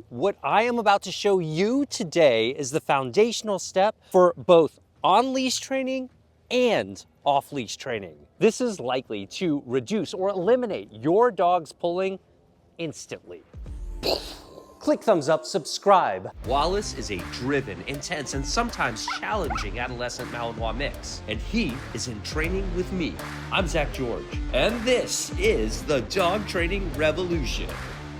What I am about to show you today is the foundational step for both on-leash training and off-leash training. This is likely to reduce or eliminate your dog's pulling instantly. Click thumbs up, subscribe. Wallace is a driven, intense, and sometimes challenging adolescent Malinois mix, and he is in training with me. I'm Zach George, and this is the Dog Training Revolution.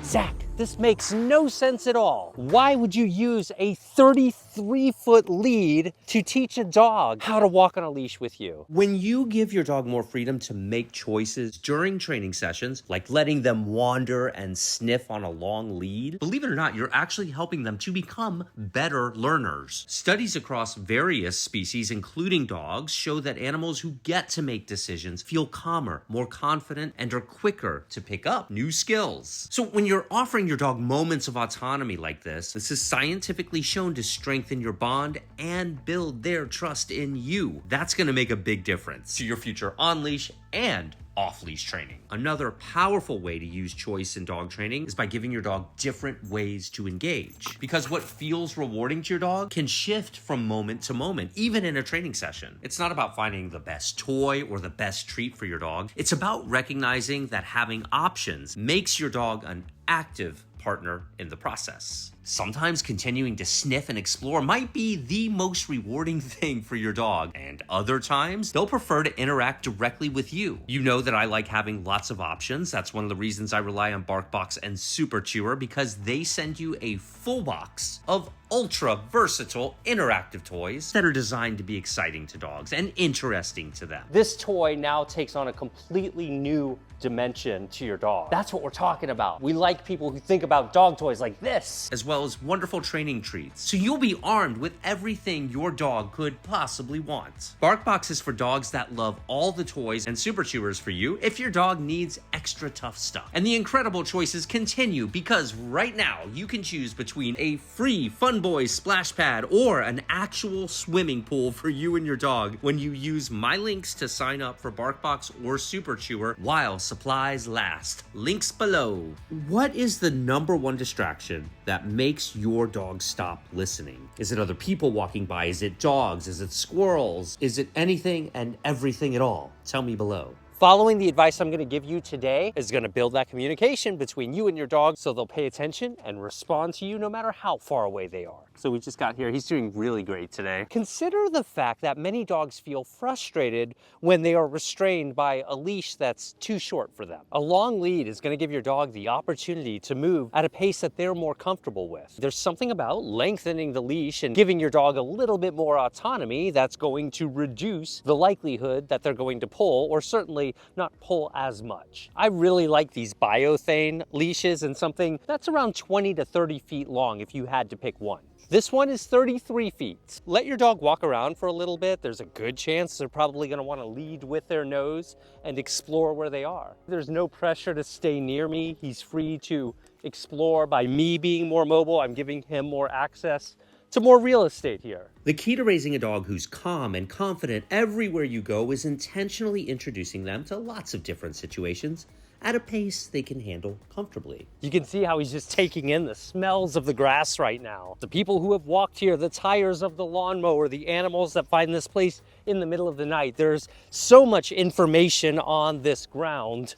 Zach, this makes no sense at all. Why would you use a 33-foot lead to teach a dog how to walk on a leash with you? When you give your dog more freedom to make choices during training sessions, like letting them wander and sniff on a long lead, believe it or not, you're actually helping them to become better learners. Studies across various species, including dogs, show that animals who get to make decisions feel calmer, more confident, and are quicker to pick up new skills. So when you're offering your dog moments of autonomy like this is scientifically shown to strengthen your bond and build their trust in you. That's going to make a big difference to your future on-leash and off-leash training. Another powerful way to use choice in dog training is by giving your dog different ways to engage. Because what feels rewarding to your dog can shift from moment to moment, even in a training session. It's not about finding the best toy or the best treat for your dog. It's about recognizing that having options makes your dog an active partner in the process. Sometimes continuing to sniff and explore might be the most rewarding thing for your dog, and other times they'll prefer to interact directly with you. You know that I like having lots of options. That's one of the reasons I rely on BarkBox and Super Chewer, because they send you a full box of ultra versatile interactive toys that are designed to be exciting to dogs and interesting to them. This toy now takes on a completely new dimension to your dog. That's what we're talking about. We like people who think about dog toys like this, as well as wonderful training treats. So you'll be armed with everything your dog could possibly want. BarkBox is for dogs that love all the toys, and Super Chewers for you if your dog needs extra tough stuff. And the incredible choices continue, because right now you can choose between a free Fun Boys splash pad or an actual swimming pool for you and your dog when you use my links to sign up for BarkBox or Super Chewer while supplies last. Links below. What is the #1 distraction that makes your dog stop listening? Is it other people walking by? Is it dogs? Is it squirrels? Is it anything and everything at all? Tell me below. Following the advice I'm going to give you today is going to build that communication between you and your dog, so they'll pay attention and respond to you no matter how far away they are. So we just got here. He's doing really great today. Consider the fact that many dogs feel frustrated when they are restrained by a leash that's too short for them. A long lead is going to give your dog the opportunity to move at a pace that they're more comfortable with. There's something about lengthening the leash and giving your dog a little bit more autonomy that's going to reduce the likelihood that they're going to pull, or certainly not pull as much. I really like these biothane leashes, and something that's around 20 to 30 feet long if you had to pick one. This one is 33 feet. Let your dog walk around for a little bit. There's a good chance they're probably going to want to lead with their nose and explore where they are. There's no pressure to stay near me. He's free to explore. By me being more mobile, I'm giving him more access to more real estate here. The key to raising a dog who's calm and confident everywhere you go is intentionally introducing them to lots of different situations at a pace they can handle comfortably. You can see how he's just taking in the smells of the grass right now. The people who have walked here, the tires of the lawnmower, the animals that find this place in the middle of the night. There's so much information on this ground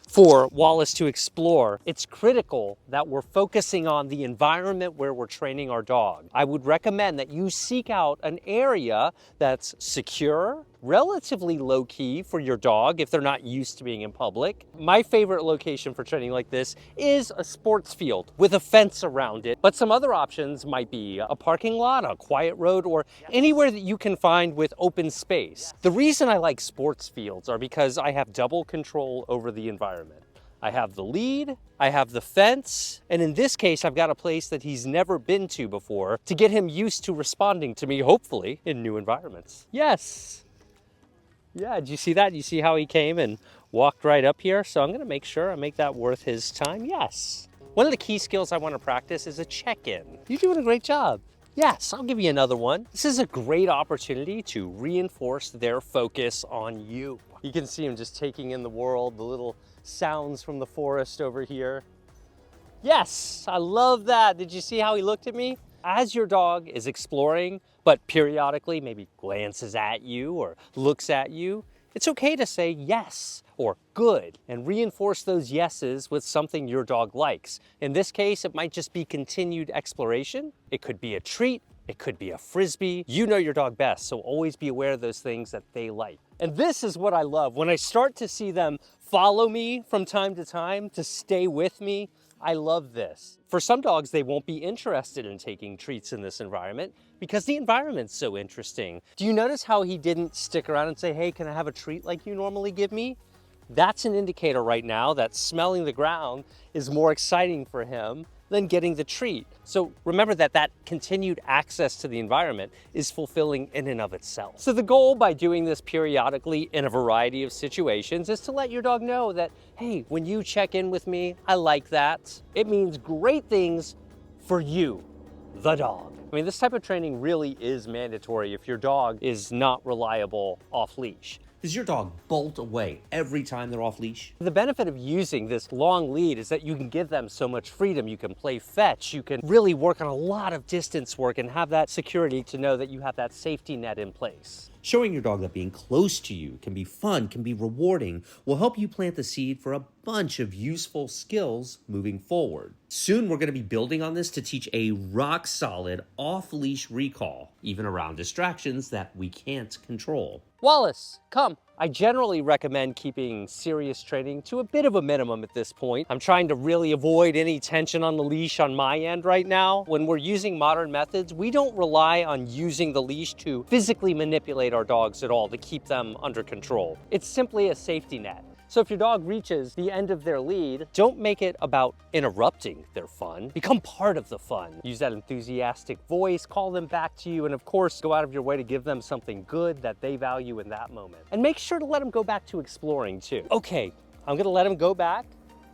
for Wallace to explore. It's critical that we're focusing on the environment where we're training our dog. I would recommend that you seek out an area that's secure, relatively low-key for your dog if they're not used to being in public. My favorite location for training like this is a sports field with a fence around it, but some other options might be a parking lot, a quiet road, or anywhere that you can find with open space. The reason I like sports fields are because I have double control over the environment. I have the lead, I have the fence, and in this case, I've got a place that he's never been to before to get him used to responding to me, hopefully, in new environments. Yes. Yeah, did you see that? You see how he came and walked right up here? So I'm gonna make sure I make that worth his time. Yes. One of the key skills I wanna practice is a check-in. You're doing a great job. Yes, I'll give you another one. This is a great opportunity to reinforce their focus on you. You can see him just taking in the world, the little sounds from the forest over here. Yes, I love that. Did you see how he looked at me? As your dog is exploring, but periodically maybe glances at you or looks at you, it's okay to say yes or good and reinforce those yeses with something your dog likes. In this case, it might just be continued exploration. It could be a treat. It could be a frisbee. You know your dog best, so always be aware of those things that they like. And this is what I love. When I start to see them follow me from time to time, to stay with me, I love this. For some dogs, they won't be interested in taking treats in this environment because the environment's so interesting. Do you notice how he didn't stick around and say, hey, can I have a treat like you normally give me? That's an indicator right now that smelling the ground is more exciting for him than getting the treat. So remember that that continued access to the environment is fulfilling in and of itself. So the goal by doing this periodically in a variety of situations is to let your dog know that, hey, when you check in with me, I like that. It means great things for you, the dog. I mean, this type of training really is mandatory if your dog is not reliable off leash. Does your dog bolt away every time they're off leash? The benefit of using this long lead is that you can give them so much freedom. You can play fetch, you can really work on a lot of distance work and have that security to know that you have that safety net in place. Showing your dog that being close to you can be fun, can be rewarding, will help you plant the seed for a bunch of useful skills moving forward. Soon we're going to be building on this to teach a rock-solid off-leash recall, even around distractions that we can't control. Wallace, come. I generally recommend keeping serious training to a bit of a minimum at this point. I'm trying to really avoid any tension on the leash on my end right now. When we're using modern methods, we don't rely on using the leash to physically manipulate our dogs at all to keep them under control. It's simply a safety net. So if your dog reaches the end of their lead, don't make it about interrupting their fun. Become part of the fun. Use that enthusiastic voice, call them back to you, and of course, go out of your way to give them something good that they value in that moment. And make sure to let them go back to exploring too. Okay, I'm gonna let them go back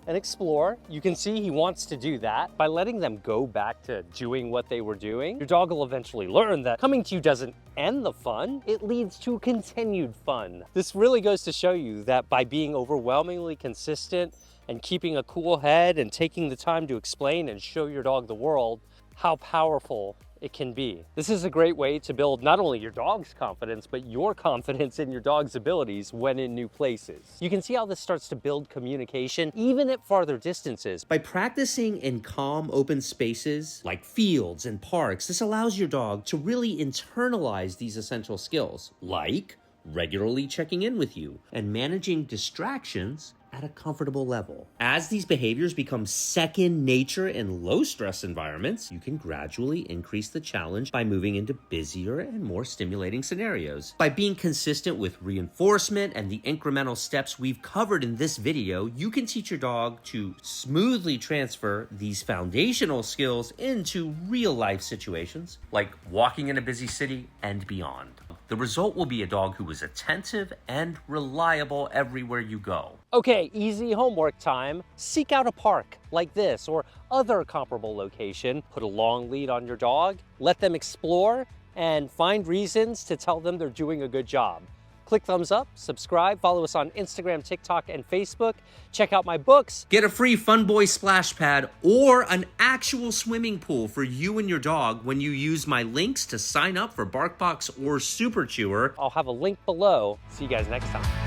and explore. You can see he wants to do that. By letting them go back to doing what they were doing, your dog will eventually learn that coming to you doesn't end the fun, it leads to continued fun. This really goes to show you that by being overwhelmingly consistent and keeping a cool head and taking the time to explain and show your dog the world, how powerful it can be. This is a great way to build not only your dog's confidence, but your confidence in your dog's abilities when in new places. You can see how this starts to build communication even at farther distances. By practicing in calm, open spaces like fields and parks, this allows your dog to really internalize these essential skills, like regularly checking in with you and managing distractions at a comfortable level. As these behaviors become second nature in low-stress environments, you can gradually increase the challenge by moving into busier and more stimulating scenarios. By being consistent with reinforcement and the incremental steps we've covered in this video, you can teach your dog to smoothly transfer these foundational skills into real-life situations, like walking in a busy city and beyond. The result will be a dog who is attentive and reliable everywhere you go. Okay, easy homework time. Seek out a park like this or other comparable location. Put a long lead on your dog, let them explore, and find reasons to tell them they're doing a good job. Click thumbs up, subscribe, follow us on Instagram, TikTok, and Facebook. Check out my books. Get a free Fun Boy splash pad or an actual swimming pool for you and your dog when you use my links to sign up for BarkBox or Super Chewer. I'll have a link below. See you guys next time.